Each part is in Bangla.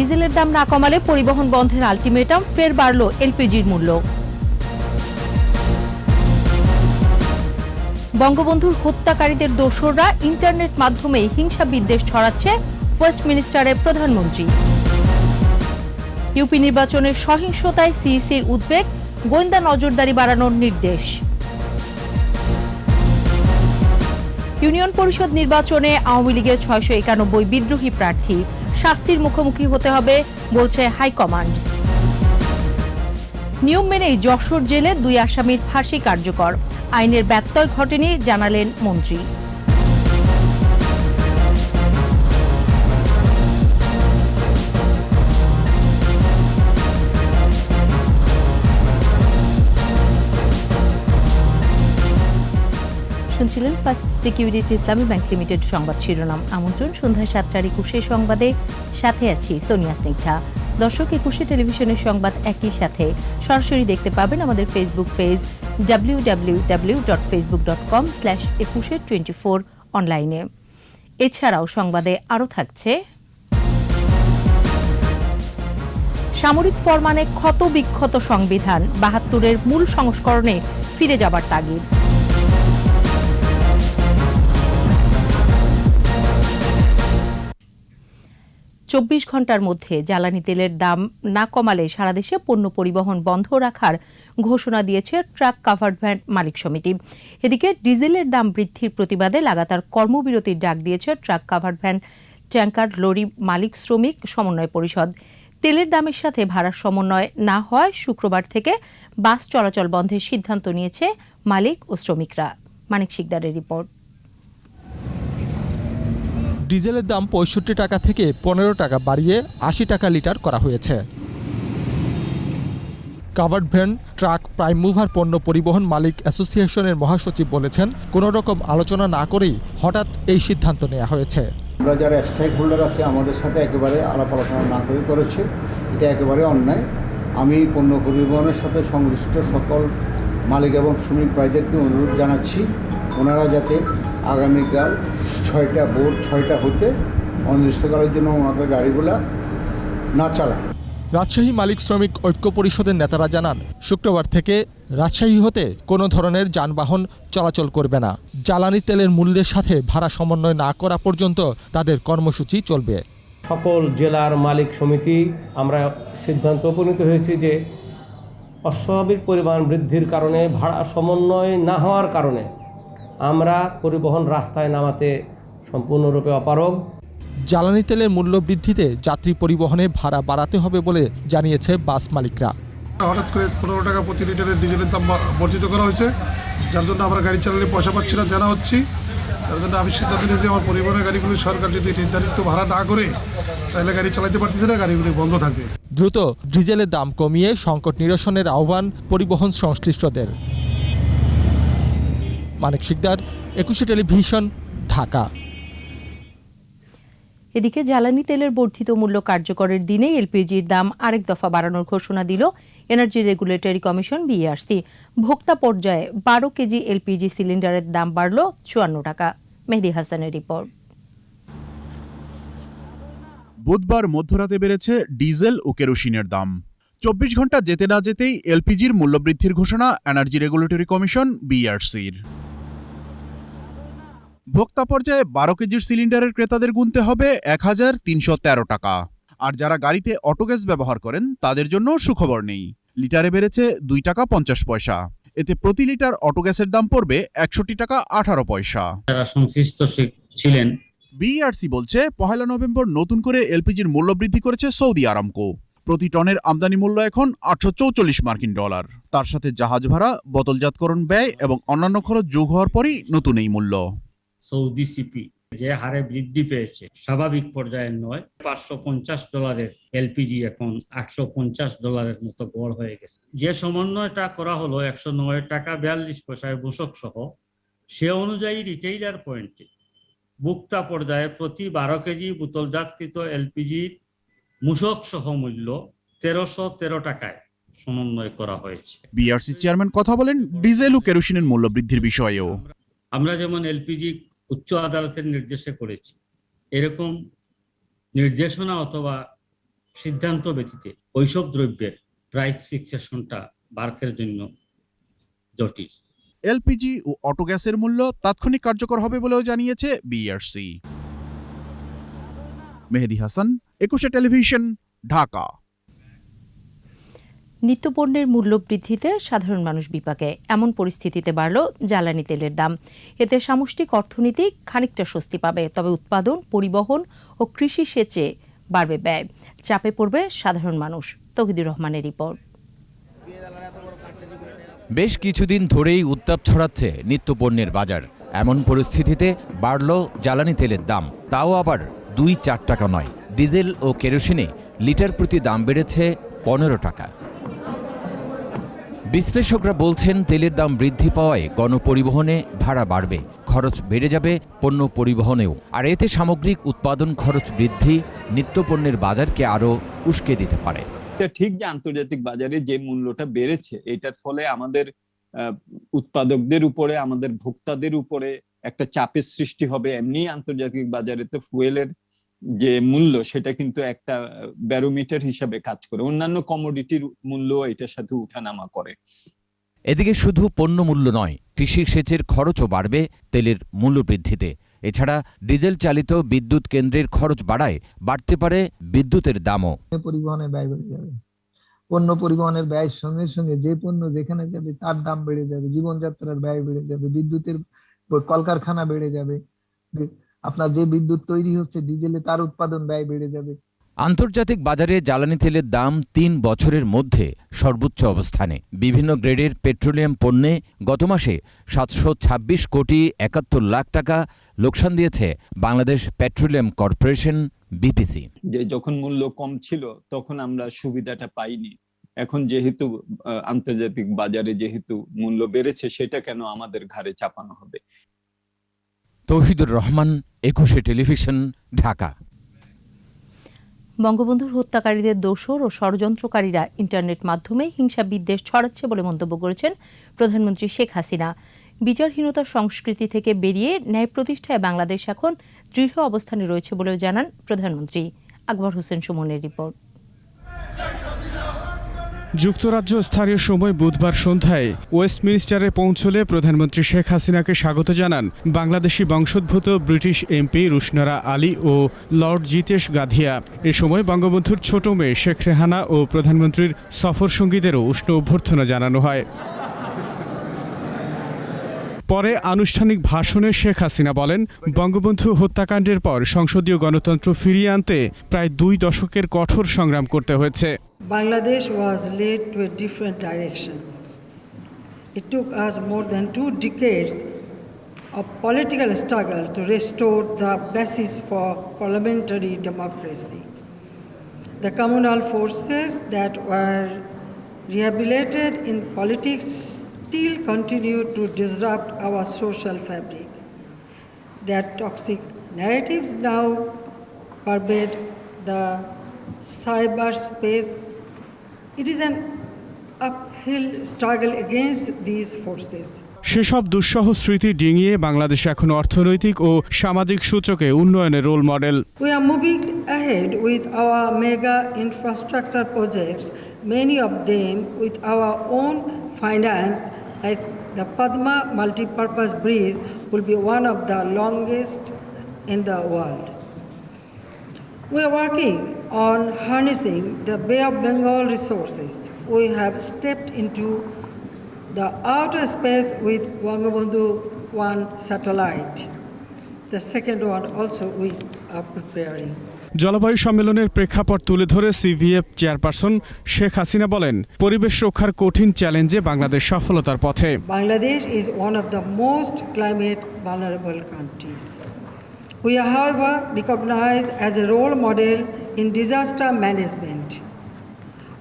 ডিজেলের দাম না কমালে পরিবহন বন্ধের আলটিমেটাম, ফের বাড়ল এলপিজির মূল্য। বঙ্গবন্ধুর হত্যাকারীদের দোসররা ইন্টারনেট মাধ্যমে হিংসা বিদ্বেষ ছড়াচ্ছে, ওয়েস্টমিনিস্টারের প্রধানমন্ত্রী। ইউপি নির্বাচনের সহিংসতায় সিইসির উদ্বেগ, গোয়েন্দা নজরদারি বাড়ানোর নির্দেশ। ইউনিয়ন পরিষদ নির্বাচনে আওয়ামী লীগের 691 বিদ্রোহী প্রার্থী, শাস্তির মুখোমুখি হতে হবে বলছে হাইকমান্ড। নিয়ম মেনেই যশোর জেলে 2 আসামির ফাঁসি কার্যকর, আইনের ব্যত্যয় ঘটেনি জানালেন মন্ত্রী। শুনছিলেন ফার্স্ট সিকিউরিটি ইসলামী ব্যাংক লিমিটেড সংবাদ শিরোনাম। আমন্ত্রণ সন্ধ্যা 7টার 21 সংবাদে, সাথে আছি সোনিয়া স্নিগ্ধা। দর্শক, 21 টেলিভিশনের সংবাদ একই সাথে সরাসরি দেখতে পাবেন আমাদের ফেসবুক পেজ www.facebook.com/2124 অনলাইনে। এছাড়াও সংবাদে আরও থাকছে সামরিক ফরমানে ক্ষত বিক্ষত সংবিধান, 72-এর মূল সংস্করণে ফিরে যাবার তাগিদ। চব্বিশ ঘন্টার মধ্যে জ্বালানি তেলের দাম না কমালে সারা দেশে পণ্য পরিবহন বন্ধ রাখার ঘোষণা দিয়েছে ট্রাক কাভার্ড ভ্যান মালিক সমিতি। এদিকে ডিজেলের দাম বৃদ্ধির প্রতিবাদে লাগাতার কর্মবিরতির ডাক দিয়েছে truck covered van, tanker, lorry মালিক শ্রমিক সমন্বয় পরিষদ। তেলের দামের সাথে ভাড়ার সমন্বয় না হওয়ায় শুক্রবার থেকে বাস চলাচল বন্ধের সিদ্ধান্ত নিয়েছে মালিক ও শ্রমিকরা। মানিক শিকদারের রিপোর্ট। ডিজেলের দাম ৬৫ টাকা থেকে ১৫ টাকা বাড়িয়ে ৮০ টাকা লিটার করা হয়েছে। Covered van, truck, prime mover পণ্য পরিবহন মালিক অ্যাসোসিয়েশনের মহাসচিব বলেছেন, কোনো রকম আলোচনা না করেই হঠাৎ এই সিদ্ধান্ত নেওয়া হয়েছে। আমরা যারা স্টেক হোল্ডার আছে আমাদের সাথে একেবারে আলাপ আলোচনা না করে করেছে, এটা একেবারে অন্যায়। আমি পণ্য পরিবহনের সাথে সংশ্লিষ্ট সকল মালিক এবং শ্রমিক ভাইদেরকে অনুরোধ জানাচ্ছি, ওনারা যাতে আগামীকাল 6টা ভোর 6টা হতে অনির্দিষ্টকালের জন্য ওনাদের গাড়িগুলা না চালায়। রাজশাহী মালিক শ্রমিক ঐক্য পরিষদের নেতারা জানান, শুক্রবার থেকে রাজশাহী হতে কোনো ধরনের যানবাহন চলাচল করবে না। জ্বালানি তেলের মূল্যের সাথে ভাড়া সমন্বয় না করা পর্যন্ত তাদের কর্মসূচি চলবে। সকল জেলার মালিক সমিতি আমরা সিদ্ধান্ত উপনীত হয়েছি যে অস্বাভাবিক পরিমাণ বৃদ্ধির কারণে, ভাড়া সমন্বয় না হওয়ার কারণে আমরা পরিবহন রাস্তায় নামাতে সম্পূর্ণরূপে অপারগ। জ্বালানি তেলের মূল্য বৃদ্ধিতে যাত্রী পরিবহনে ভাড়া বাড়াতে হবে বলে জানিয়েছে বাস মালিকরা। হঠাৎ করে 15 টাকা প্রতি লিটারের ডিজেলের দাম বর্ধিত করা হয়েছে, যার জন্য আমরা গাড়ি চালালে পয়সা পাচ্ছি না, দেনা হচ্ছি। তার জন্য আমি সিদ্ধান্ত নিয়েছি আমার পরিবহনের গাড়িগুলি সরকার যদি নির্ধারিত ভাড়া না করে তাহলে গাড়ি চালাতে পারতেছে না, গাড়িগুলি বন্ধ থাকবে। দ্রুত ডিজেলের দাম কমিয়ে সংকট নিরসনের আহ্বান পরিবহন সংশ্লিষ্টদের। মানিক শিকদার, 21 টেলিভিশন, ঢাকা। এদিকে জ্বালানি তেলের বর্ধিত মূল্য কার্যকরের দিনেই এলপিজির দাম আরেক দফা বাড়ানোর ঘোষণা দিল এনার্জি রেগুলেটরি কমিশন, বিইআরসি। ভোক্তা পর্যায়ে 12 কেজি এলপিজি সিলিন্ডারের দাম বাড়ল 54 টাকা। মেহেদী হাসানের রিপোর্ট। বুধবার মধ্যরাতে বেড়েছে ডিজেল ও কেরোসিনের দাম। 24 ঘন্টা যেতে না যেতেই এলপিজির মূল্যবৃদ্ধির ঘোষণা এনার্জি রেগুলেটরি কমিশন, বিইআরসির। ভোক্তা পর্যায়ে 12 কেজির সিলিন্ডারের ক্রেতাদের গুনতে হবে 1313 টাকা। আর যারা গাড়িতে অটোগ্যাস ব্যবহার করেন তাদের জন্য সুখবর নেই, লিটারে বেড়েছে 2 টাকা 50 পয়সা। এতে প্রতি লিটার অটোগ্যাসের দাম পড়বে 61 টাকা 18 পয়সা। যারা সংশ্লিষ্ট ছিলেন, বিইআরসি বলছে 1 নভেম্বর নতুন করে এলপিজির মূল্য বৃদ্ধি করেছে সৌদি আরামকো। প্রতি টনের আমদানি মূল্য এখন 844 মার্কিন ডলার। তার সাথে জাহাজ ভাড়া, বোতলজাতকরণ ব্যয় এবং অন্যান্য খরচ যোগ হওয়ার পরই নতুন এই মূল্য। সৌদি সিপি যে হারে বৃদ্ধি পেয়েছে স্বাভাবিক পর্যায়ে নয়। $550 এলপিজি এখন $850 মতো গড় হয়ে গেছে। যে সমন্বয়টা করা হলো 109 টাকা 42 পয়সায় মূসক সহ, সে অনুযায়ী রিটেইলার পয়েন্টে ভোক্তা পর্যায়ে প্রতি 12 কেজি বোতলজাতকৃত এলপিজির মূসক সহ মূল্য 1313 টাকায় সমন্বয় করা হয়েছে। বিইআরসি চেয়ারম্যান কথা বলেন ডিজেল ও কেরোসিনের মূল্য বৃদ্ধির বিষয়েও। আমরা যেমন এলপিজি উচ্চ আদালতের নির্দেশে করেছি, এরকম নির্দেশনা অথবা সিদ্ধান্ত ব্যতীতে ওইসব দ্রব্যের প্রাইস ফিক্সেশনটা বার্কের জন্য জটিল। এলপিজি ও অটো গ্যাসের মূল্য তাৎক্ষণিক কার্যকর হবে বলেও জানিয়েছে বিইআরসি। মেহেদী হাসান, ২১ টেলিভিশন, ঢাকা। নিত্যপণ্যের মূল্য বৃদ্ধিতে সাধারণ মানুষ বিপাকে, এমন পরিস্থিতিতে বাড়ল জ্বালানি তেলের দাম। এতে সামষ্টিক অর্থনীতি খানিকটা স্বস্তি পাবে, তবে উৎপাদন, পরিবহন ও কৃষি সেচে বাড়বে ব্যয়, চাপে পড়বে সাধারণ মানুষ। তৌহিদুর রহমানের রিপোর্ট। বেশ কিছুদিন ধরেই উত্তাপ ছড়াচ্ছে নিত্যপণ্যের বাজার। এমন পরিস্থিতিতে বাড়ল জ্বালানি তেলের দাম, তাও আবার ২-৪ টাকা নয়। ডিজেল ও কেরোসিনে লিটার প্রতি দাম বেড়েছে ১৫ টাকা। বিশ্লেষকরা বলছেন, তেলের দাম বৃদ্ধি পাওয়ায় গণপরিবহনে ভাড়া বাড়বে, খরচ বেড়ে যাবে পণ্য পরিবহনেও। আর এতে সামগ্রিক উৎপাদন খরচ বৃদ্ধি নিত্যপণ্যের বাজারকে আরও উস্কে দিতে পারে। এটা ঠিক যে আন্তর্জাতিক বাজারে যে মূল্যটা বেড়েছে, এটার ফলে আমাদের উৎপাদকদের উপরে, আমাদের ভোক্তাদের উপরে একটা চাপের সৃষ্টি হবে। এমনি আন্তর্জাতিক বাজারে তো ফুয়েলের যে মূল্য, সেটা কিন্তু একটা ব্যারোমিটার হিসাবে কাজ করে। অন্যান্য কমোডিটির মূল্য এটার সাথে উঠানামা করে। এদিকে শুধু পণ্য মূল্য নয়, কৃষি সেচের খরচও বাড়বে তেলের মূল্য বৃদ্ধিতে। এছাড়া ডিজেল চালিত বিদ্যুৎ কেন্দ্রের খরচ বাড়ায় বাড়তে পারে বিদ্যুতের দামও। পরিবহনের ব্যয় বেড়ে যাবে, পণ্য পরিবহনের ব্যয়ের সঙ্গে সঙ্গে যে পণ্য যেখানে যাবে তার দাম বেড়ে যাবে, জীবনযাত্রার ব্যয় বেড়ে যাবে, বিদ্যুতের কলকারখানা বেড়ে যাবে, আপনার যে বিদ্যুৎ তৈরি হচ্ছে ডিজেলে তার উৎপাদন ব্যয় বেড়ে যাবে। আন্তর্জাতিক বাজারে জ্বালানি তেলের দাম ৩ বছরের মধ্যে সর্বোচ্চ অবস্থানে। বিভিন্ন গ্রেডের পেট্রোলিয়াম পণ্যে গত মাসে ৭২৬ কোটি ৭১ লাখ টাকা লোকসান দিয়েছে বাংলাদেশ পেট্রোলিয়াম কর্পোরেশন, বিপিসি। যে যখন মূল্য কম ছিল তখন আমরা সুবিধাটা পাইনি। এখন যেহেতু আন্তর্জাতিক বাজারে যেহেতু মূল্য বেড়েছে, সেটা কেন আমাদের ঘাড়ে চাপানো হবে? তৌহিদুর রহমান, ২১ টেলিভিশন, ঢাকা। বঙ্গবন্ধুর হত্যাকারীদের দোসর ও ষড়যন্ত্রকারীরা ইন্টারনেট মাধ্যমে হিংসা বিদ্বেষ ছড়াচ্ছে বলে মন্তব্য করেছেন প্রধানমন্ত্রী শেখ হাসিনা। বিচারহীনতার সংস্কৃতি থেকে বেরিয়ে ন্যায় প্রতিষ্ঠায় বাংলাদেশ এখন দৃঢ় অবস্থানে রয়েছে বলেও জানান প্রধানমন্ত্রী। আকবর হোসেন সুমনের রিপোর্ট। যুক্তরাজ্য স্থানীয় সময় বুধবার সন্ধ্যায় ওয়েস্টমিনিস্টারে পৌঁছলে প্রধানমন্ত্রী শেখ হাসিনাকে স্বাগত জানান বাংলাদেশি বংশোদ্ভূত ব্রিটিশ এমপি রুশনারা আলী ও লর্ড জিতেশ গাধিয়া। এ সময় বঙ্গবন্ধুর ছোট মেয়ে শেখ রেহানা ও প্রধানমন্ত্রীর সফর সঙ্গীদেরও উষ্ণ অভ্যর্থনা জানানো হয়। পরে আনুষ্ঠানিক ভাষণে শেখ হাসিনা বলেন, বঙ্গবন্ধু হত্যাকাণ্ডের পর সংসদীয় গণতন্ত্র ফিরিয়ে আনতে প্রায় 2 দশকের কঠোর সংগ্রাম করতে হয়েছে। Bangladesh was led to a different direction. It took us more than 2 decades of political struggle to restore the basis for parliamentary democracy. The communal forces that were rehabilitated in politics still continue to disrupt our social fabric. Their toxic narratives now pervade the cyberspace. It is an uphill struggle against these forces. সেসব দুঃসহ স্মৃতি ডিঙিয়ে বাংলাদেশ এখন অর্থনৈতিক ও সামাজিক সূচকে উন্নয়নের role model. We are moving ahead with our mega infrastructure projects, many of them with our own finance, like the Padma multi-purpose bridge will be one of the longest in the world. We are working on harnessing the Bay of Bengal resources. We have stepped into the outer space with Bangabandhu 1 satellite. The second one also we are preparing. জলবায়ু সম্মেলনের প্রেক্ষাপট তুলে ধরে সিভিএফ চেয়ারপারসন শেখ হাসিনা বলেন, পরিবেশ রক্ষার কঠিন চ্যালেঞ্জে বাংলাদেশ সফলতার পথে। Bangladesh is one of the most climate vulnerable countries. We are, however, recognized as a role model in disaster management.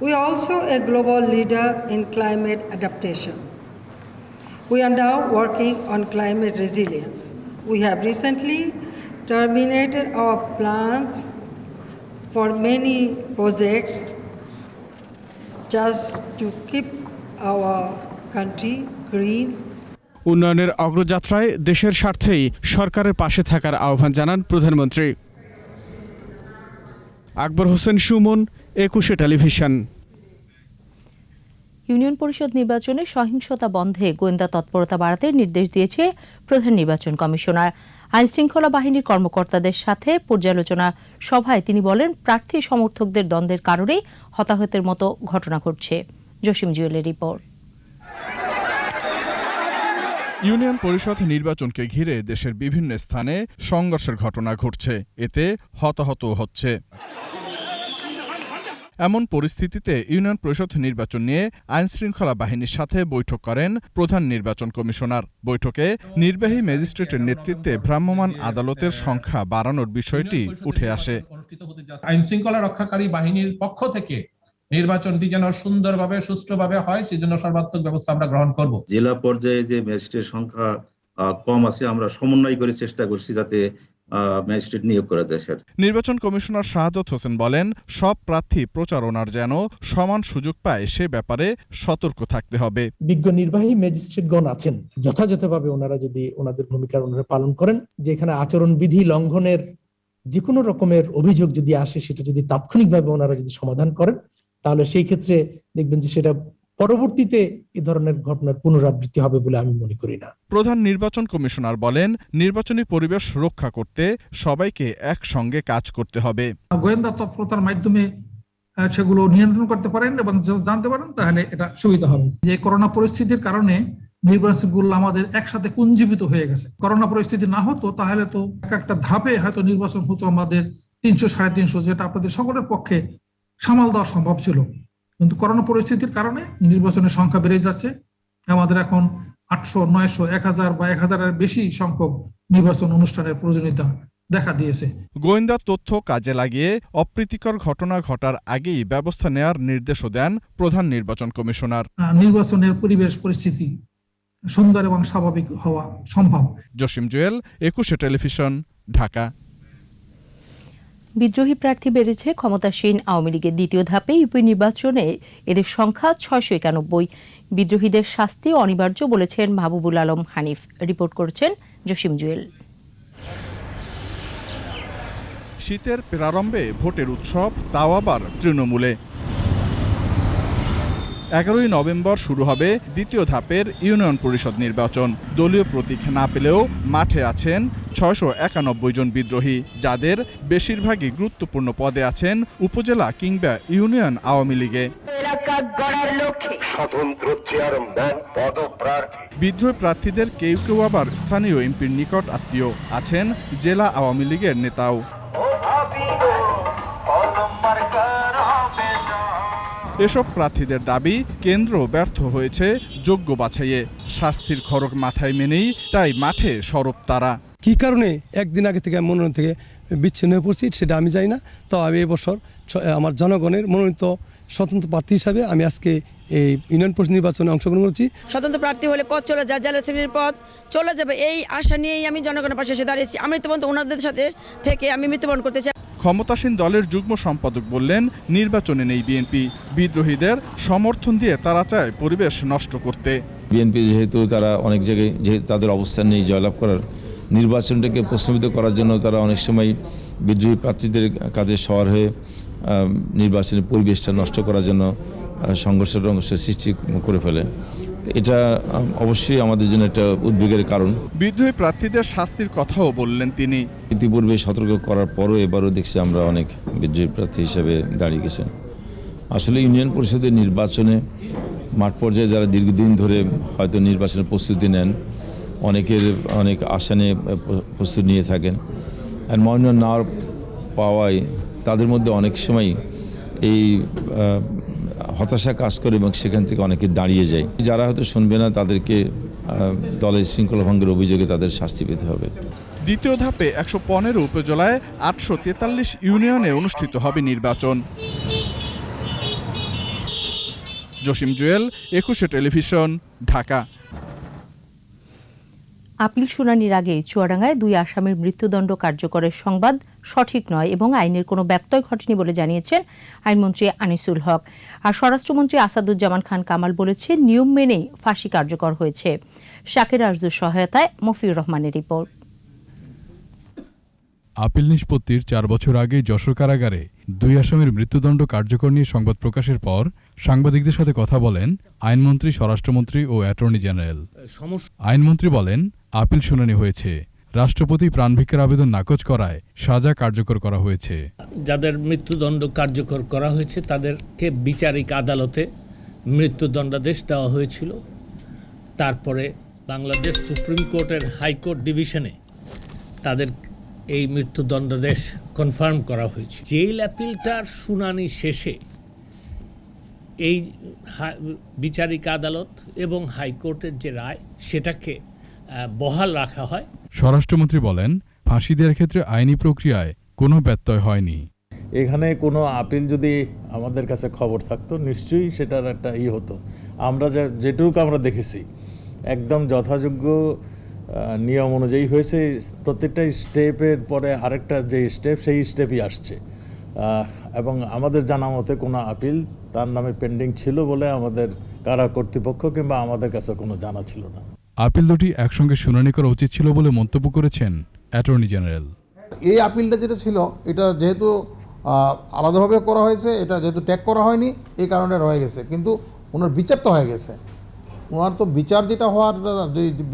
We are also a global leader in climate adaptation. We are now working on climate resilience. We have recently terminated our plans for many projects just to keep our country green. উন্নয়নের অগ্রযাত্রায় দেশের স্বার্থেই সরকারের পাশে থাকার আহ্বান জানান প্রধানমন্ত্রী। আকবর হোসেন সুমন, একুশে টেলিভিশন। ইউনিয়ন পরিষদ নির্বাচনে সহিংসতা বন্ধে গোয়েন্দা তৎপরতা বাড়াতে নির্দেশ দিয়েছে প্রধান নির্বাচন কমিশনার। আইনশৃঙ্খলা বাহিনীর কর্মকর্তাদের সাথে পর্যালোচনা সভায় তিনি বলেন, প্রার্থী সমর্থকদের দ্বন্দ্বের কারণেই হতাহতের মতো ঘটনা ঘটছে। জসিম জুয়েলের রিপোর্ট। ইউনিয়ন পরিষদ নির্বাচনকে ঘিরে দেশের বিভিন্ন স্থানে সংঘর্ষের ঘটনা ঘটছে, এতে হতাহত হচ্ছে। এমন পরিস্থিতিতে ইউনিয়ন পরিষদ নির্বাচন নিয়ে আইনশৃঙ্খলা বাহিনীর সাথে বৈঠক করেন প্রধান নির্বাচন কমিশনার। বৈঠকে নির্বাহী ম্যাজিস্ট্রেটের নেতৃত্বে ভ্রাম্যমাণ আদালতের সংখ্যা বাড়ানোর বিষয়টি উঠে আসে। আইনশৃঙ্খলা রক্ষাকারী বাহিনীর পক্ষ থেকে নির্বাচনটি যেন সুন্দরভাবে সুষ্ঠুভাবে হয়, সেজন্য সর্বাত্মক ব্যবস্থা আমরা গ্রহণ করব। জেলা পর্যায়ে যে ম্যাজিস্ট্রেট সংখ্যা কম আছে, আমরা সমন্বয় করে চেষ্টা করছি যাতে ম্যাজিস্ট্রেট নিয়োগ করা যায়। স্যার, নির্বাচন কমিশনার শাহাদত হোসেন বলেন, সব প্রার্থী প্রচারণার যেন সমান সুযোগ পায় সে ব্যাপারে সতর্ক থাকতে হবে। বিজ্ঞ নির্বাহী ম্যাজিস্ট্রেটগণ আছেন, যথাযথভাবে ওনারা যদি ওনাদের ভূমিকা ওনারা পালন করেন, যে এখানে আচরণবিধি লঙ্ঘনের যে কোনো রকমের অভিযোগ যদি আসে, সেটা যদি তাৎক্ষণিকভাবে ওনারা যদি সমাধান করেন, তাহলে সেই ক্ষেত্রে দেখবেন যে সেটা পরবর্তীতে এই ধরনের ঘটনার পুনরাবৃত্তি হবে বলে আমি মনে করি না। প্রধান নির্বাচন কমিশনার বলেন, নির্বাচনী পরিবেশ রক্ষা করতে সবাইকে একসঙ্গে কাজ করতে হবে। গোয়েন্দা তৎপরতার মাধ্যমে সেগুলো নিয়ন্ত্রণ করতে পারেন এবং জানতে পারেন, তাহলে এটা সুবিধা হবে। যে করোনা পরিস্থিতির কারণে নির্বাচনগুলো আমাদের একসাথে পুঞ্জীবিত হয়ে গেছে। করোনা পরিস্থিতি না হতো তাহলে তো একটা ধাপে হয়তো নির্বাচন হতো আমাদের 300-350, যেটা আপনাদের সকলের পক্ষে সামাল দেওয়া সম্ভব ছিল। কিন্তু করোনা পরিস্থিতির কারণে নির্বাচনের সংখ্যা বেড়ে যাচ্ছে। আমাদের এখন 800, 900, 1000 বা 1000-এর বেশি সংখ্যক নির্বাচন অনুষ্ঠানের প্রয়োজনীয়তা দেখা দিয়েছে। গোয়েন্দা তথ্য কাজে লাগিয়ে অপ্রীতিকর ঘটনা ঘটার আগেই ব্যবস্থা নেয়ার নির্দেশও দেন প্রধান নির্বাচন কমিশনার। নির্বাচনের পরিবেশ পরিস্থিতি সুন্দর এবং স্বাভাবিক হওয়া সম্ভব। জসিম জুয়েল, একুশে টেলিভিশন, ঢাকা। বিদ্রোহী প্রার্থী বেড়েছে ক্ষমতাসীন আওয়ামী লীগের দ্বিতীয় ধাপে ইউপি নির্বাচনে এদের সংখ্যা 691। বিদ্রোহীদের শাস্তি অনিবার্য বলেছেন মাহবুবুল আলম হানিফ। রিপোর্ট করেছেন জসিম জুয়েল। শীতের প্রারম্ভে ভোটের উৎসব, তাও আবার তৃণমূলে। 11ই নভেম্বর শুরু হবে দ্বিতীয় ধাপের ইউনিয়ন পরিষদ নির্বাচন। দলীয় প্রতীক না পেলেও মাঠে আছেন 691 জন বিদ্রোহী, যাদের বেশিরভাগই গুরুত্বপূর্ণ পদে আছেন উপজেলা কিংবা ইউনিয়ন আওয়ামী লীগে। বিদ্রোহী প্রার্থীদের কেউ কেউ আবার স্থানীয় এমপির নিকট আত্মীয়, আছেন জেলা আওয়ামী লীগের নেতাও। এসব প্রার্থীদের দাবি, কেন্দ্র ব্যর্থ হয়েছে যোগ্য বাছাইয়ে। শাস্তির খড়গ মাথায় মেনেই তাই মাঠে সরব তারা। কি কারণে একদিন আগে থেকে মনোনয়ন থেকে বিচ্ছিন্ন হয়ে পড়ছি সেটা আমি জানি না। তো আমি এবছর আমার জনগণের মনোনীত স্বতন্ত্র প্রার্থী হিসাবে আমি আজকে এই ইউনিয়ন পরিষদ নির্বাচনে অংশগ্রহণ করছি। স্বতন্ত্র প্রার্থী হলে পথ চলে যায়, জেলা সেক্রেটারির পথ চলে যাবে, এই আশা নিয়েই আমি জনগণের পাশে এসে দাঁড়িয়েছি। আমি মৃত্যুবরণ ওনাদের সাথে থেকে আমি মৃত্যুবরণ করতে চাই। ক্ষমতাসীন দলের যুগ্ম সম্পাদক বললেন, নির্বাচনে নেই বিএনপি। বিদ্রোহীদের সমর্থন দিয়ে তারা চায় পরিবেশ নষ্ট করতে। বিএনপি যেহেতু তারা অনেক জায়গায় যেহেতু তাদের অবস্থান নেই জয়লাভ করার, নির্বাচনটাকে প্রশ্নবিদ্ধ করার জন্য তারা অনেক সময় বিদ্রোহী প্রার্থীদের কাজে সওয়ার হয়ে নির্বাচনের পরিবেশটা নষ্ট করার জন্য সংঘর্ষের সৃষ্টি করে ফেলে। এটা অবশ্যই আমাদের জন্য একটা উদ্বেগের কারণ। বিদ্রোহী প্রার্থীদের শাস্তির কথাও বললেন তিনি। ইতিপূর্বে সতর্ক করার পরও এবারও দেখছি আমরা অনেক বিদ্রোহী প্রার্থী হিসেবে দাঁড়িয়ে গেছেন। আসলে ইউনিয়ন পরিষদের নির্বাচনে মাঠ পর্যায়ে যারা দীর্ঘদিন ধরে হয়তো নির্বাচনের প্রস্তুতি নেন, অনেকের অনেক আশা নিয়ে প্রস্তুতি নিয়ে থাকেন, আর মনোনয়ন না পাওয়ায় তাদের মধ্যে অনেক সময় এই হতাশা কাজ করে এবং সেখান থেকে অনেকে দাঁড়িয়ে যায়। যারা হয়তো শুনবে না তাদেরকে দলের শৃঙ্খলা ভঙ্গের অভিযোগে তাদের শাস্তি পেতে হবে। দ্বিতীয় ধাপে 115 উপজেলায় 843 ইউনিয়নে অনুষ্ঠিত হবে নির্বাচন। জসিম জুয়েল, একুশে টেলিভিশন, ঢাকা। আপিল শুনানির আগে চুয়াডাঙ্গায় 2 আসামির মৃত্যুদণ্ড কার্যকরের সংবাদ সঠিক নয় এবং আইনের কোনো ব্যত্যয় ঘটেনি বলে জানিয়েছেন আইনমন্ত্রী আনিসুল হক। আর স্বরাষ্ট্রমন্ত্রী আসাদুজ্জামান খান কামাল বলেছেন, নিয়ম মেনেই ফাঁসি কার্যকর হয়েছে। শাকির আরজুর সহায়তায় মফিউর রহমানের রিপোর্ট। আপিল নিষ্পত্তির 4 বছর আগে যশোর কারাগারে 2 আসামির মৃত্যুদণ্ড কার্যকর নিয়ে সংবাদ প্রকাশের পর সাংবাদিকদের সাথে কথা বলেন আইনমন্ত্রী, স্বরাষ্ট্রমন্ত্রী ও অ্যাটর্নি জেনারেল। আইনমন্ত্রী বলেন, আপিল শুনানি হয়েছে, রাষ্ট্রপতি প্রাণভিক্ষার আবেদন নাকচ করায় সাজা কার্যকর করা হয়েছে। যাদের মৃত্যুদণ্ড কার্যকর করা হয়েছে তাদেরকে বিচারিক আদালতে মৃত্যুদণ্ডাদেশ দেওয়া হয়েছিল। তারপরে বাংলাদেশ সুপ্রিম কোর্টের হাইকোর্ট ডিভিশনে তাদের এই মৃত্যুদণ্ডাদেশ কনফার্ম করা হয়েছে। জেল অ্যাপিলটার শুনানি শেষে এই বিচারিক আদালত এবং হাইকোর্টের যে রায় সেটাকে বহাল রাখা হয়। স্বরাষ্ট্রমন্ত্রী বলেন, ফাঁসি দেওয়ার ক্ষেত্রে আইনি প্রক্রিয়ায় কোনো ব্যত্যয় হয়নি। এখানে কোনো আপিল যদি আমাদের কাছে খবর থাকতো নিশ্চয়ই সেটার একটা হতো। আমরা যেটুকু আমরা দেখেছি একদম যথাযোগ্য নিয়ম অনুযায়ী হয়েছে। প্রত্যেকটা স্টেপের পরে আরেকটা যে স্টেপ, সেই স্টেপই আসছে। এবং আমাদের জানা মতে কোনো আপিল তার নামে পেন্ডিং ছিল বলে আমাদের কারা কর্তৃপক্ষ কিংবা আমাদের কাছে কোনো জানা ছিল না। আপিল দুটি একসঙ্গে শুনানি করা উচিত ছিল বলে মন্তব্য করেছেন অ্যাটর্নি জেনারেল। এই আপিলটা যেটা ছিল এটা যেহেতু আলাদাভাবে করা হয়েছে, এটা যেহেতু ট্যাগ করা হয়নি এই কারণে রয়ে গেছে, কিন্তু ওনার বিচার তো হয়ে গেছে। ওনার তো বিচার যেটা হওয়ার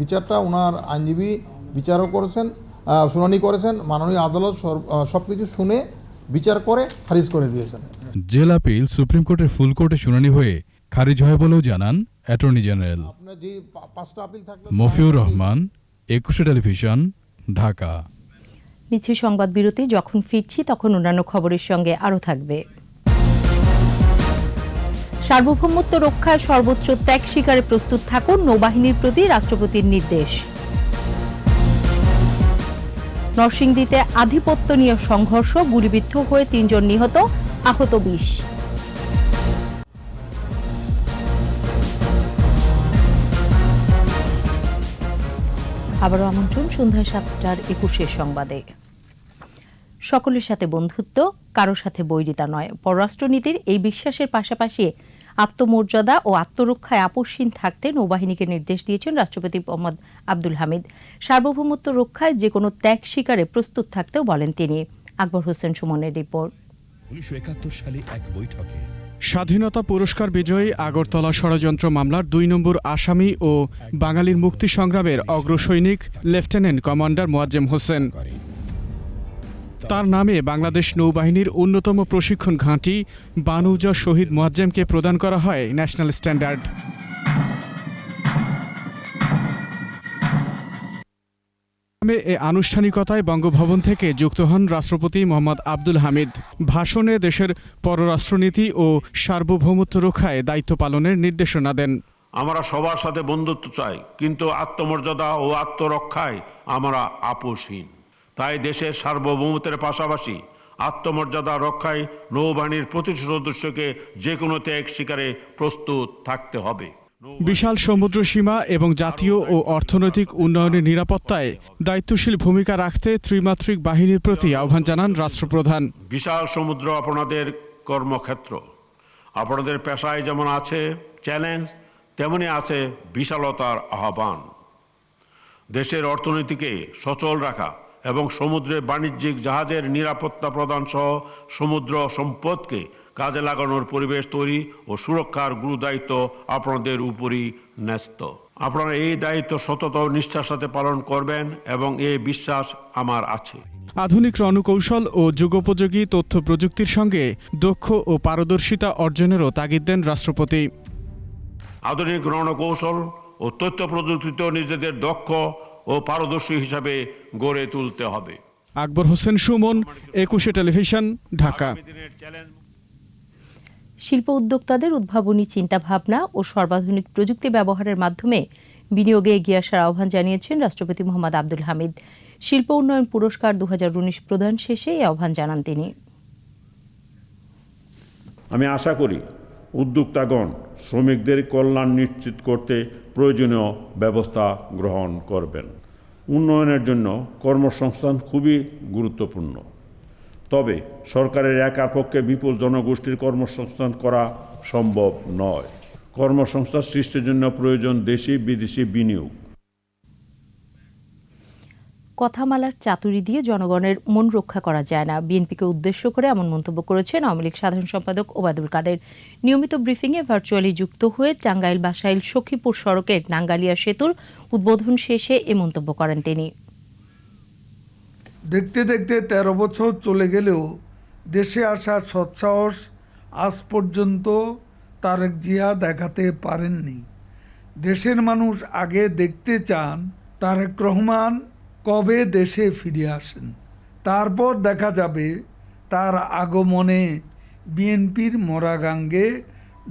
বিচারটা ওনার আইনজীবী বিচারও করেছেন, শুনানি করেছেন, মাননীয় আদালত সব কিছু শুনে বিচার করে খারিজ করে দিয়েছেন। জেল আপিল সুপ্রিম কোর্টের ফুল কোর্টে শুনানি হয়ে খারিজ হয় বলেও জানান attorney general. Mofiur Rahman, 21 television, Dhaka. নিচ্ছি সংবাদ বিরতি। যখন ফিরছি তখন অন্যান্য খবরের সঙ্গে আরও থাকবে। সার্বভৌমত্ব রক্ষায় সর্বোচ্চ ত্যাগ স্বীকারে প্রস্তুত থাকুন, নৌবাহিনীর প্রতি রাষ্ট্রপতির নির্দেশ। নরসিংদীতে আধিপত্য নিয়ে সংঘর্ষ, গুলিবিদ্ধ হয়ে 3 জন নিহত, আহত 20। আবারও আমন্ত্রণ সন্ধ্যা 7:21 সংবাদে। সকলের সাথে বন্ধুত্ব, কারো সাথে বৈরিতা নয়, পররাষ্ট্রনীতির এই বিশ্বাসের পাশাপাশি আত্মমর্যাদা ও আত্মরক্ষায় আপোষহীন থাকতে নৌবাহিনীকে নির্দেশ দিয়েছেন রাষ্ট্রপতি মোহাম্মদ আব্দুল হামিদ। সার্বভৌমত্ব রক্ষায় যে কোনো ত্যাগ স্বীকারে প্রস্তুত থাকতেও বলেন তিনি। আকবর হোসেন সুমনের রিপোর্ট। 1971 সালে এক বৈঠকে স্বাধীনতা পুরস্কার বিজয়ী আগরতলা ষড়যন্ত্র মামলার 2 নম্বর আসামি ও বাঙালির মুক্তি সংগ্রামের অগ্রসৈনিক লেফটেন্যান্ট কমান্ডার মোয়াজ্জেম হোসেন, তার নামে বাংলাদেশ নৌবাহিনীর অন্যতম প্রশিক্ষণ ঘাঁটি বানুজা শহীদ মোয়াজ্জেমকে প্রদান করা হয় ন্যাশনাল স্ট্যান্ডার্ড। এ আনুষ্ঠানিকতায় বঙ্গভবন থেকে যুক্ত হন রাষ্ট্রপতি মোহাম্মদ আব্দুল হামিদ। ভাষণে দেশের পররাষ্ট্রনীতি ও সার্বভৌমত্ব রক্ষায় দায়িত্ব পালনের নির্দেশনা দেন। আমরা সবার সাথে বন্ধুত্ব চাই, কিন্তু আত্মমর্যাদা ও আত্মরক্ষায় আমরা আপোষহীন। তাই দেশের সার্বভৌমত্বের পাশাপাশি আত্মমর্যাদা রক্ষায় নৌবাহিনীর প্রতিটি সদস্যকে যে কোনো ত্যাগ স্বীকারে প্রস্তুত থাকতে হবে। বিশাল সমুদ্র সীমা এবং জাতীয় ও অর্থনৈতিক উন্নয়নের নিরাপত্তায় দায়িত্বশীল ভূমিকা রাখতে ত্রিমাত্রিক বাহিনীর প্রতি আহ্বান জানান রাষ্ট্রপ্রধান। বিশাল সমুদ্র আপনাদের কর্মক্ষেত্র, আপনাদের পেশায় যেমন আছে চ্যালেঞ্জ, তেমনি আছে বিশালতার আহ্বান। দেশের অর্থনীতিকে সচল রাখা এবং সমুদ্রে বাণিজ্যিক জাহাজের নিরাপত্তা প্রদান সহ সমুদ্র সম্পদকে কাজে লাগানোর পরিবেশ তৈরি ও সুরক্ষার গুরু দায়িত্ব আপনাদের উপরই ন্যস্ত। আপনারা এই দায়িত্ব সতত নিষ্ঠার সাথে পালন করবেন এবং এই বিশ্বাস আমার আছে। আধুনিক রণকৌশল ও যুগোপযোগী তথ্য প্রযুক্তির সঙ্গে দক্ষ ও পারদর্শিতা অর্জনেরও তাগিদ দেন রাষ্ট্রপতি। আধুনিক রণকৌশল ও তথ্য প্রযুক্তিতে নিজেদের দক্ষ ও পারদর্শী হিসাবে গড়ে তুলতে হবে। আকবর হোসেন সুমন, 21 টেলিভিশন, ঢাকা। শিল্প উদ্যোক্তাদের উদ্ভাবনী চিন্তাভাবনা ও সর্বাধুনিক প্রযুক্তি ব্যবহারের মাধ্যমে বিনিয়োগে এগিয়ে আসার আহ্বান জানিয়েছেন রাষ্ট্রপতি মোহাম্মদ আব্দুল হামিদ। শিল্প উন্নয়ন পুরস্কার 2019 প্রদান শেষে এই আহ্বান জানান তিনি। আমি আশা করি উদ্যোক্তাগণ শ্রমিকদের কল্যাণ নিশ্চিত করতে প্রয়োজনীয় ব্যবস্থা গ্রহণ করবেন। উন্নয়নের জন্য কর্মসংস্থান খুবই গুরুত্বপূর্ণ, তবে সরকারের একার পক্ষে বিপুল জনগোষ্ঠীর কর্মসংস্থান করা সম্ভব নয়। কর্মসংস্থান সৃষ্টির জন্য প্রয়োজন দেশি বিদেশি বিনিয়োগ। কথামালার চাতুরি দিয়ে জনগণের মন রক্ষা করা যায় না। বিএনপিকে উদ্দেশ্য করে এমন মন্তব্য করেছেন আওয়ামী লীগ সাধারণ সম্পাদক ওবায়দুল কাদের। নিয়মিত ব্রিফিংয়ে ভার্চুয়ালি যুক্ত হয়ে টাঙ্গাইল বাসাইল সখীপুর সড়কের নাঙ্গালিয়া সেতুর উদ্বোধন শেষে এ মন্তব্য করেন তিনি। দেখতে দেখতে 13 বছর চলে গেলেও দেশে আসার সৎসাহস আজ পর্যন্ত তারেক জিয়া দেখাতে পারেননি। দেশের মানুষ আগে দেখতে চান তারেক রহমান কবে দেশে ফিরে আসেন, তারপর দেখা যাবে তার আগমনে বিএনপির মরাগাঙ্গে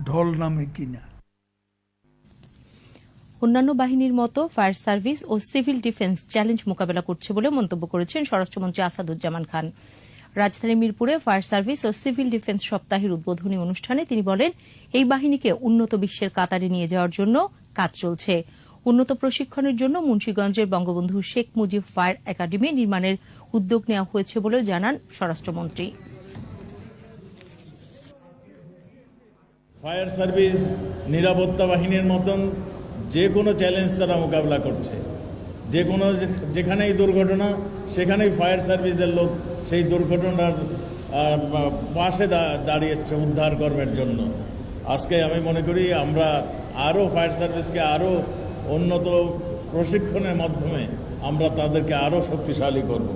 ঢল নামে কিনা। অন্যান্য বাহিনীর মতো ফায়ার সার্ভিস ও সিভিল ডিফেন্স চ্যালেঞ্জ মোকাবেলা করছে বলে মন্তব্য করেছেন স্বরাষ্ট্রমন্ত্রী আসাদুজ্জামান খান। রাজধানী মিরপুরে ফায়ার সার্ভিস ও সিভিল ডিফেন্স সপ্তাহের উদ্বোধনী অনুষ্ঠানে তিনি বলেন, এই বাহিনীকে উন্নত বিশ্বের কাতারে নিয়ে যাওয়ার জন্য কাজ চলছে। উন্নত প্রশিক্ষণের জন্য মুন্সিগঞ্জের বঙ্গবন্ধু শেখ মুজিব ফায়ার একাডেমি নির্মাণের উদ্যোগ নেওয়া হয়েছে বলে জানান স্বরাষ্ট্রমন্ত্রী। ফায়ার সার্ভিস নিরাপত্তা বাহিনীর মতন যে কোনো চ্যালেঞ্জ তারা মোকাবিলা করছে। যে কোনো যেখানেই দুর্ঘটনা সেখানেই ফায়ার সার্ভিসের লোক সেই দুর্ঘটনার পাশে দাঁড়িয়েছে উদ্ধার কর্মের জন্য। আজকে আমি মনে করি আমরা আরও ফায়ার সার্ভিসকে আরও উন্নত প্রশিক্ষণের মাধ্যমে আমরা তাদেরকে আরও শক্তিশালী করব।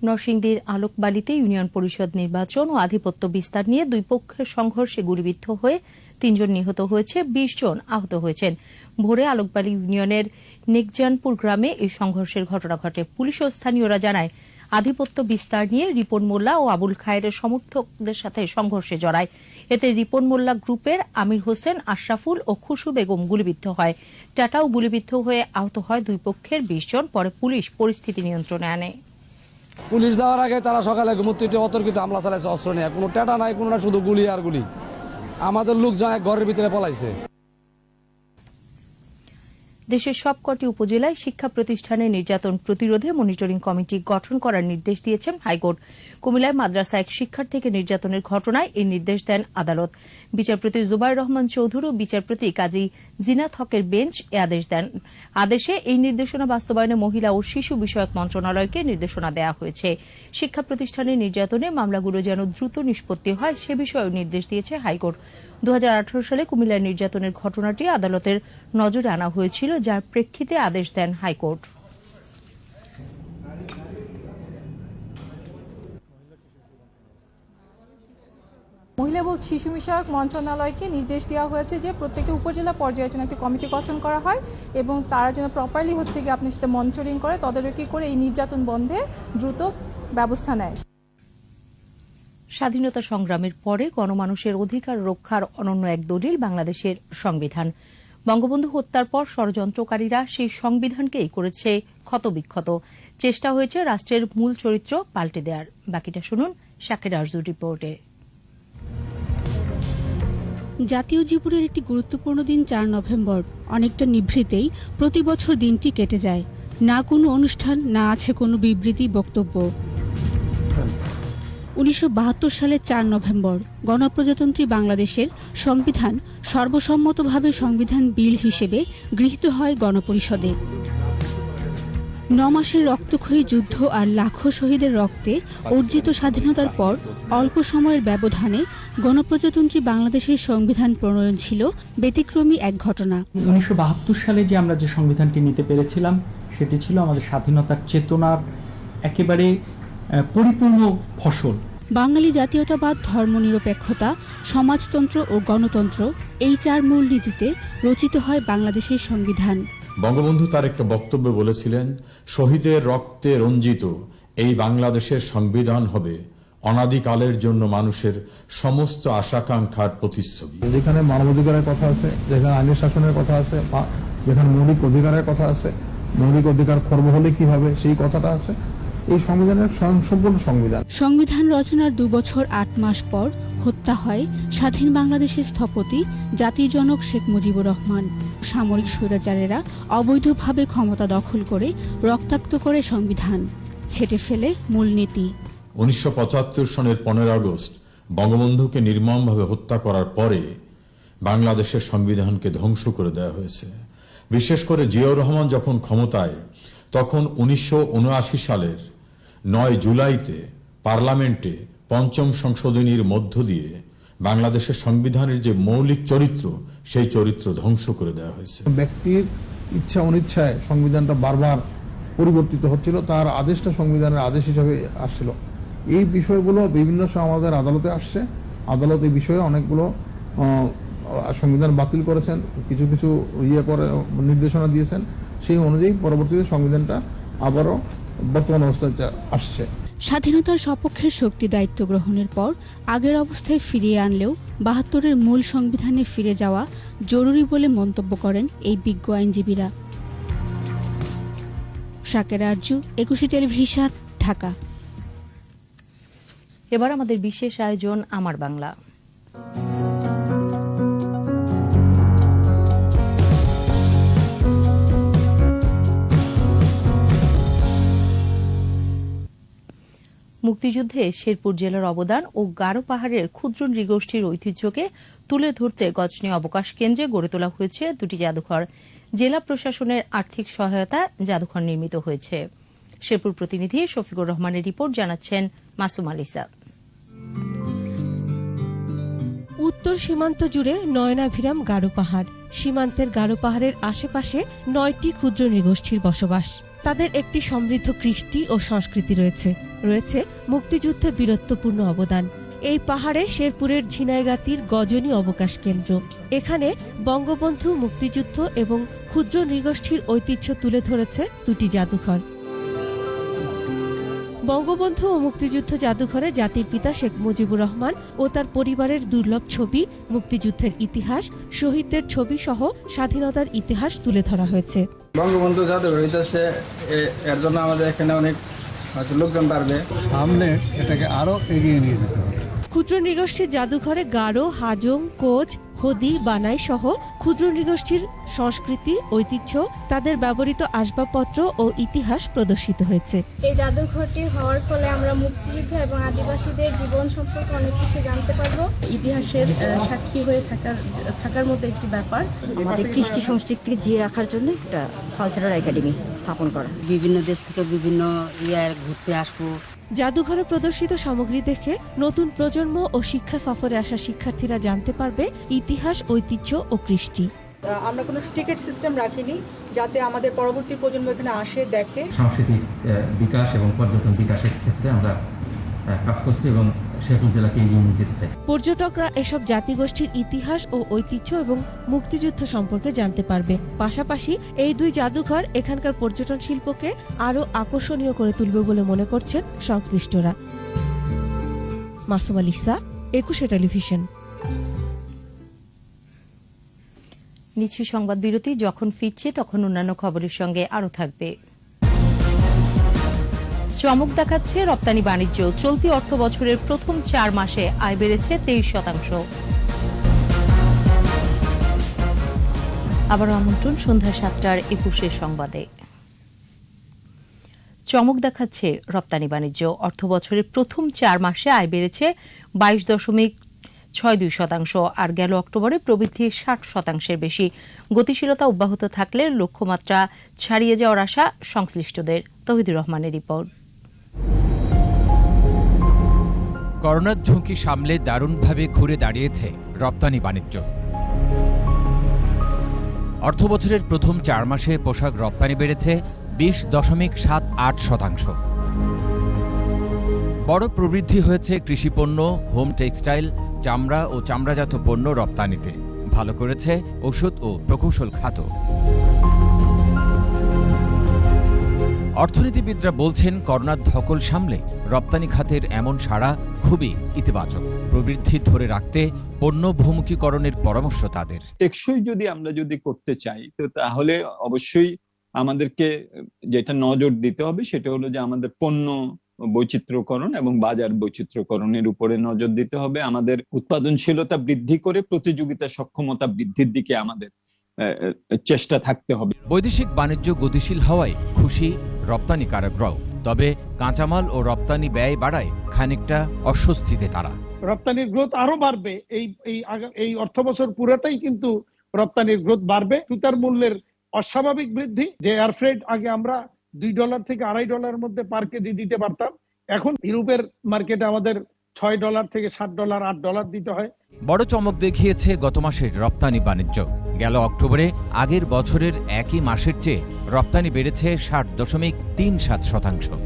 নরসিংদীর আলোকবালিতে ইউনিয়ন পরিষদ নির্বাচন ও আধিপত্য বিস্তার নিয়ে দুই পক্ষের সংঘর্ষে গুলিবিদ্ধ হয়ে 3 জন নিহত হয়েছে, 20 জন আহত হয়েছেন। ভোরে আলোকবালি ইউনিয়নের নেকজানপুর গ্রামে এই সংঘর্ষের ঘটনা ঘটে। পুলিশ ও স্থানীয়রা জানায়, আধিপত্য বিস্তার নিয়ে রিপন মোল্লা ও আবুল খায়েরের সমর্থকদের সাথে সংঘর্ষে জড়ায়। এতে রিপন মোল্লা গ্রুপের আমির হোসেন, আশরাফুল ও খুশু বেগম গুলিবিদ্ধ হয়। টাটাও গুলিবিদ্ধ হয়ে আহত হয় দুই পক্ষের 20 জন। পরে পুলিশ পরিস্থিতি নিয়ন্ত্রণে আনে। পুলিশ যাওয়ার আগে তারা সকালে ঘুমোতে অতর্কিত হামলা চালাইছে, অস্ত্র নিয়ে। কোনো টাটা নাই, কোনোটা শুধু গুলি আর গুলি। আমাদের লোক যায় ঘরের ভিতরে পলাইছে। দেশের সবকটি উপজেলায় শিক্ষা প্রতিষ্ঠানে নির্যাতন প্রতিরোধে মনিটরিং কমিটি গঠন করার নির্দেশ দিয়েছেন হাইকোর্ট। কুমিল্লায় মাদ্রাসা এক শিক্ষার্থীকে নির্যাতনের ঘটনায় এই নির্দেশ দেন আদালত। বিচারপতি জুবাইর রহমান চৌধুরী ও বিচারপতি কাজী জিনাত হকের বেঞ্চ এ আদেশ দেন। আদেশে এই নির্দেশনা বাস্তবায়নে মহিলা ও শিশু বিষয়ক মন্ত্রণালয়কে নির্দেশনা দেওয়া হয়েছে। শিক্ষা প্রতিষ্ঠানে নির্যাতনের মামলাগুলো যেন দ্রুত নিষ্পত্তি হয় সে বিষয়েও নির্দেশ দিয়েছে হাইকোর্ট। 2018 সালে কুমিল্লার নির্যাতনের ঘটনাটি আদালতের নজরে আনা হয়েছিল, যার প্রেক্ষিতে আদেশ দেন হাইকোর্ট। মহিলা এবং শিশু বিষয়ক মন্ত্রণালয়কে নির্দেশ দেওয়া হয়েছে যে প্রত্যেকটি উপজেলা পর্যায়ে যেন একটি কমিটি গঠন করা হয় এবং তারা যেন প্রপারলি হচ্ছে গিয়ে আপনার সাথে মনিটরিং করে, তদারকি করে এই নির্যাতন বন্ধে দ্রুত ব্যবস্থা নেয়। স্বাধীনতা সংগ্রামের পরে গণমানুষের অধিকার রক্ষার অনন্য এক দলিল বাংলাদেশের সংবিধান। বঙ্গবন্ধু হত্যার পর ষড়যন্ত্রকারীরা সেই সংবিধানকেই করেছে ক্ষতবিক্ষত। চেষ্টা হয়েছে রাষ্ট্রের মূল চরিত্র পাল্টে দেওয়ার। বাকিটা শুনুন শাকির আরজুর রিপোর্টে। জাতীয় জীবনের একটি গুরুত্বপূর্ণ দিন 4 নভেম্বর। অনেকটা নিভৃতেই প্রতি বছর দিনটি কেটে যায়। না কোনো অনুষ্ঠান, না আছে কোনো বিবৃতি, বক্তব্য। 1972 সালের 4 নভেম্বর গণপ্রজাতন্ত্রী বাংলাদেশের সংবিধান সর্বসম্মতভাবে সংবিধান বিল হিসেবে গৃহীত হয় গণপরিষদে। 9 মাসের রক্তক্ষয়ী যুদ্ধ আর লাখো শহীদের রক্তে অর্জিত স্বাধীনতার পর অল্প সময়ের ব্যবধানে গণপ্রজাতন্ত্রী বাংলাদেশের সংবিধান প্রণয়ন ছিল ব্যতিক্রমী এক ঘটনা। 1972 সালে যে আমরা যে সংবিধানটি নিতে পেরেছিলাম সেটি ছিল আমাদের স্বাধীনতার চেতনার একেবারে পরিপূর্ণ ফসল। বাঙালি জাতীয়তাবাদ, ধর্মনিরপেক্ষতা, সমাজতন্ত্র ও গণতন্ত্র, এই 4 মূলনীতিতে রচিত হয় বাংলাদেশের সংবিধান। বঙ্গবন্ধু তার একটা বক্তব্যে বলেছিলেন, শহীদের রক্তে রঞ্জিত এই বাংলাদেশের সংবিধান হবে অনাদিকালের জন্য মানুষের সমস্ত আশাকাঙ্ক্ষার প্রতিচ্ছবি। যেখানে মানবাধিকারের কথা আছে, যেখানে আইনের শাসনের কথা আছে, যেখানে মৌলিক অধিকারের কথা আছে, মৌলিক অধিকার খর্ব হলে কি হবে সেই কথাটা আছে। এই সংবিধানের সম্পূর্ণ সংবিধান। সংবিধান রচনার 2 বছর 8 মাস পর হত্যা হয় স্বাধীন বাংলাদেশের স্থপতি জাতির জনক শেখ মুজিবুর রহমান। সামরিক স্বৈরাচারেরা অবৈধভাবে ক্ষমতা দখল করে রক্তাক্ত করে সংবিধান, ছেঁটে ফেলে মূলনীতি। 1975 সনের 15 আগস্ট বঙ্গবন্ধুকে নির্মমভাবে হত্যা করার পরে বাংলাদেশের সংবিধানকে ধ্বংস করে দেওয়া হয়েছে। বিশেষ করে জিয়াউর রহমান যখন ক্ষমতায়, তখন 1979 সালের 9 জুলাইতে পার্লামেন্টে পঞ্চম সংশোধনীর মধ্য দিয়ে বাংলাদেশের সংবিধানের যে মৌলিক চরিত্র সেই চরিত্র ধ্বংস করে দেওয়া হয়েছে। ব্যক্তির ইচ্ছা অনিচ্ছায় সংবিধানটা বারবার পরিবর্তিত হচ্ছিল, তার আদেশটা সংবিধানের আদেশ হিসাবে আসছিল। এই বিষয়গুলো বিভিন্ন সময় আমাদের আদালতে আসছে, আদালত এই বিষয়ে অনেকগুলো সংবিধান বাতিল করেছেন, কিছু কিছু নির্দেশনা দিয়েছেন, সেই অনুযায়ী পরবর্তীতে সংবিধানটা আবারও বর্তমান অবস্থায় আসছে। স্বাধীনতার সপক্ষের শক্তি দায়িত্ব গ্রহণের পর আগের অবস্থায় ফিরিয়ে আনলেও ৭২-এর মূল সংবিধানে ফিরে যাওয়া জরুরি বলে মন্তব্য করেন এই বিজ্ঞ আইনজীবীরা। শাকের আরজু, ২১ টেলিভিশন, ঢাকা। এবার আমাদের বিশেষ আয়োজন আমার বাংলা। মুক্তিযুদ্ধে শেরপুর জেলার অবদান ও গারো পাহাড়ের ক্ষুদ্র নৃগোষ্ঠীর ঐতিহ্যকে তুলে ধরতে গজনী অবকাশ কেন্দ্রে গড়ে তোলা হয়েছে দুটি জাদুঘর। জেলা প্রশাসনের আর্থিক সহায়তা জাদুঘর নির্মিত হয়েছে। শেরপুর প্রতিনিধি শফিকুর রহমানের রিপোর্ট, জানাচ্ছেন মাসুম আলিসা। উত্তর সীমান্ত জুড়ে নয়নাভিরাম গারো পাহাড়। সীমান্তের গারো পাহাড়ের আশেপাশে ৯টি ক্ষুদ্র নৃগোষ্ঠীর বসবাস। তাদের একটি সমৃদ্ধ কৃষ্টি ও সংস্কৃতি রয়েছে মুক্তিযুদ্ধে বীরত্বপূর্ণ অবদান। এই পাহাড়ে শেরপুরের ঝিনাইগাতির গজনী অবকাশ কেন্দ্র। এখানে বঙ্গবন্ধু, মুক্তিযুদ্ধ এবং ক্ষুদ্র নৃগোষ্ঠীর ঐতিহ্য তুলে ধরেছে দুটি জাদুঘর। বঙ্গবন্ধু ও মুক্তিযুদ্ধ জাদুঘরে জাতির পিতা শেখ মুজিবুর রহমান ও তার পরিবারের দুর্লভ ছবি, মুক্তিযুদ্ধের ইতিহাস, শহীদদের ছবি সহ স্বাধীনতার ইতিহাস তুলে ধরা হয়েছে। বঙ্গবন্ধু জাদুঘর হইতেছে, এর জন্য আমাদের এখানে অনেক লোকজন বাড়বে, সামনে এটাকে আরো এগিয়ে নিয়ে যেতে হবে। ক্ষুদ্র নৃগোষ্ঠীর জাদুঘরে গারো, হাজং, কোচ, হদি, বানাই সহ ক্ষুদ্র নৃগোষ্ঠীর সংস্কৃতি, ঐতিহ্য, তাদের ব্যবহৃত আসবাবপত্র ও ইতিহাস প্রদর্শিত হয়েছে। এই জাদুঘরটি হওয়ার ফলে আমরা মুক্তিযুদ্ধ এবং আদিবাসীদের জীবন সম্পর্কে অনেক কিছু জানতে পারবো। ইতিহাসের সাক্ষী হয়ে থাকার মতো একটি ব্যাপার। আমাদের কৃষ্টি সংস্কৃতিকে জিয়ে রাখার জন্য একটা কালচারাল একাডেমি স্থাপন করা। বিভিন্ন দেশ থেকে বিভিন্ন ঘুরতে আসবো। জাদুঘরে প্রদর্শিত সামগ্রী দেখে নতুন প্রজন্ম ও শিক্ষা সফরে আসা শিক্ষার্থীরা জানতে পারবে ইতিহাস, ঐতিহ্য ও কৃষ্টি। আমরা কোনো টিকিট সিস্টেম রাখিনি, যাতে আমাদের পরবর্তী প্রজন্ম এখানে আসে, দেখে। সাংস্কৃতিক বিকাশ এবং পর্যটন বিকাশের ক্ষেত্রে আমরা কাজ করছি এবং শেরপুর জেলাকে এগিয়ে নিয়ে যেতে চাই। পর্যটকরা এসব জাতিগোষ্ঠীর ইতিহাস ও ঐতিহ্য এবং মুক্তিযুদ্ধ সম্পর্কে জানতে পারবে। পাশাপাশি এই দুই জাদুঘর এখানকার পর্যটন শিল্পকে আরও আকর্ষণীয় করে তুলবে বলে মনে করছেন সংশ্লিষ্টরা। মাসুম আলিসা, ২১ টেলিভিশন। নিচ্ছি সংবাদ বিরতি। যখন ফিরছি তখন অন্যান্য খবরের সঙ্গে আরও থাকবে। চমক দেখাচ্ছে রপ্তানি বাণিজ্য। চলতি অর্থ বছরের প্রথম 4 মাসে আয় বেড়েছে 23%। আবার আমন্ত্রণ সন্ধ্যা 7টার ২১ সংবাদে। চমক দেখাচ্ছে রপ্তানি বাণিজ্য। অর্থ বছরের প্রথম 4 মাসে আয় বেড়েছে 22.62%, আর গেল অক্টোবরে প্রবৃদ্ধি 60%-এর বেশি। গতিশীলতা অব্যাহত থাকলে লক্ষ্যমাত্রা ছাড়িয়ে যাওয়ার আশা সংশ্লিষ্টদের। তৌহিদুর রহমানের রিপোর্ট। করোনার ঝুঁকি সামলে দারুণভাবে ঘুরে দাঁড়িয়েছে রপ্তানি বাণিজ্য। অর্থবছরের প্রথম 4 মাসে পোশাক রপ্তানি বেড়েছে 20.78%। বড় প্রবৃদ্ধি হয়েছে কৃষিপণ্য, হোম টেক্সটাইল, চামড়া ও চামড়াজাত পণ্য রপ্তানিতে। ভালো করেছে ওষুধ ও প্রকৌশল খাত। অর্থনীতিবিদরা বলছেন, করোনার ধকল সামলে রপ্তানি খাতের এমন সাড়া খুবই ইতিবাচক। প্রবৃদ্ধি ধরে রাখতে পণ্য বহুমুখীকরণের পরামর্শ তাদের। টেকসই আমরা যদি করতে চাই, তো তাহলে অবশ্যই আমাদেরকে যেটা নজর দিতে হবে সেটা হলো যে আমাদের পণ্য বৈচিত্র্যকরণ এবং বাজার বৈচিত্র্যকরণের উপরে নজর দিতে হবে। আমাদের উৎপাদনশীলতা বৃদ্ধি করে প্রতিযোগিতা সক্ষমতা বৃদ্ধির দিকে আমাদের চেষ্টা থাকতে হবে। বৈদেশিক বাণিজ্য গতিশীল হওয়ায় খুশি রপ্তানিকারকরাও। তবে কাঁচামাল ও রপ্তানি ব্যয় বাড়ায় খানিকটা অস্বস্তিতে তারা। রপ্তানির গ্রোথ আরো বাড়বে, এই অর্থ বছর পুরোটাই কিন্তু রপ্তানির গ্রোথ বাড়বে। সুতার মূল্যের অস্বাভাবিক বৃদ্ধি, যে এয়ার ফ্রেট আগে আমরা $2 থেকে $2.5 মধ্যে পার কেজি দিতে পারতাম। এখন ইউরোপের মার্কেটে আমাদের $6 থেকে $7, $8 দিতে হয়। বড় চমক দেখিয়েছে গত মাসের রপ্তানি বাণিজ্য। গেল অক্টোবরে আগের বছরের একই মাসের চেয়ে রপ্তানি বেড়েছে 60.37%।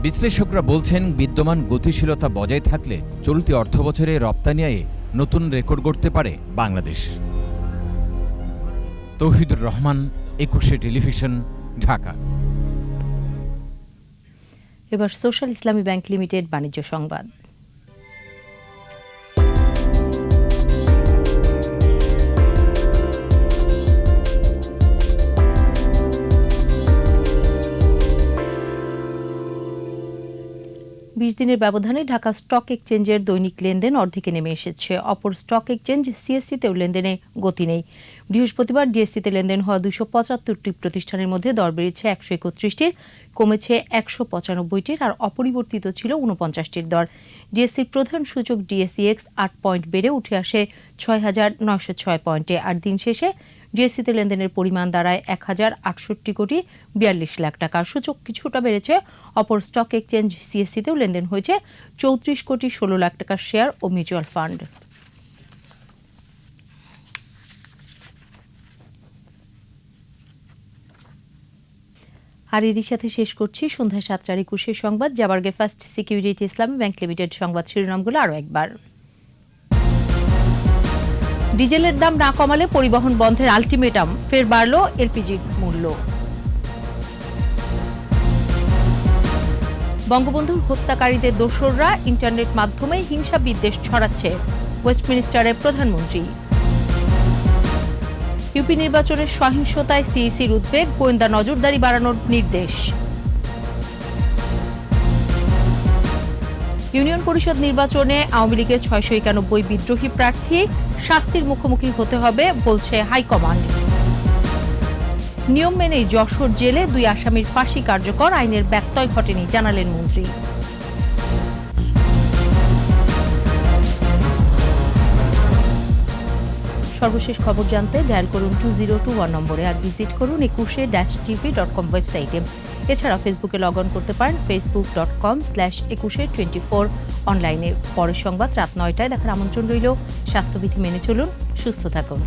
বিশ্লেষকরা বলছেন, বিদ্যমান গতিশীলতা বজায় থাকলে চলতি অর্থবছরে রপ্তানি আয়ে নতুন রেকর্ড গড়তে পারে বাংলাদেশ। তৌহিদুর রহমান, 21 টেলিভিশন, ঢাকা। এবার সোশ্যাল ইসলামী ব্যাংক লিমিটেড বাণিজ্য সংবাদ। বিশ দিনের ব্যবধানে ঢাকা স্টক এক্সচেঞ্জের দৈনিক লেনদেন অর্ধেকে নেমে এসেছে। অপর স্টক এক্সচেঞ্জ সিএসসিতেও লেনদেনে গতি নেই। বৃহস্পতিবার ডিএসসিতে লেনদেন হওয়া 275টি প্রতিষ্ঠানের মধ্যে দর বেড়েছে 131টির, কমেছে 195টির, আর অপরিবর্তিত ছিল 49টির দর। ডিএসসির প্রধান সূচক ডিএসইএক্স 8 পয়েন্ট বেড়ে উঠে আসে 6,906 পয়েন্টে। আর দিন শেষে ডিএসসিতে লেনদেনের পরিমাণ দাঁড়ায় 1,068,42 লাখ টাকা। সূচক কিছুটা বেড়েছে। অপর স্টক এক্সচেঞ্জ সিএসসিতেও লেনদেন হয়েছে 34,16 লাখ টাকার শেয়ার ও মিউচুয়াল ফান্ড। আর এরই সাথে শেষ করছি সন্ধ্যা 7:21 সংবাদ। যাবার আগে ফার্স্ট সিকিউরিটি ইসলামী ব্যাংক লিমিটেড সংবাদ শিরোনামগুলো আরও একবার। ডিজেলের দাম না কমালে পরিবহন বন্ধের আলটিমেটাম, ফের বাড়ল এলপিজির মূল্য। বঙ্গবন্ধুর হত্যাকারীদের দোসররা ইন্টারনেট মাধ্যমে হিংসা বিদ্বেষ ছড়াচ্ছে, ওয়েস্টমিনিস্টারের প্রধানমন্ত্রী। ইউপি নির্বাচনের সহিংসতায় সিইসির উদ্বেগ, গোয়েন্দা নজরদারি বাড়ানোর নির্দেশ। ইউনিয়ন পরিষদ নির্বাচনে আওয়ামী লীগের 691 বিদ্রোহী প্রার্থী, শাস্তির মুখোমুখি হতে হবে বলছে হাইকমান্ড। নিয়ম মেনেই যশোর জেলে 2 আসামির ফাঁসি কার্যকর, আইনের ব্যত্যয় ঘটেনি জানালেন মন্ত্রী। সর্বশেষ খবর জানতে ডায়াল করুন 2021 নম্বরে, আর ভিজিট করুন 21-tv.com ওয়েবসাইটে। এছাড়া ফেসবুকে লগ অন করতে পারেন facebook.com/2124 অনলাইনে। পরের সংবাদ রাত 9টায় দেখার আমন্ত্রণ রইল। স্বাস্থ্যবিধি মেনে চলুন, সুস্থ থাকুন।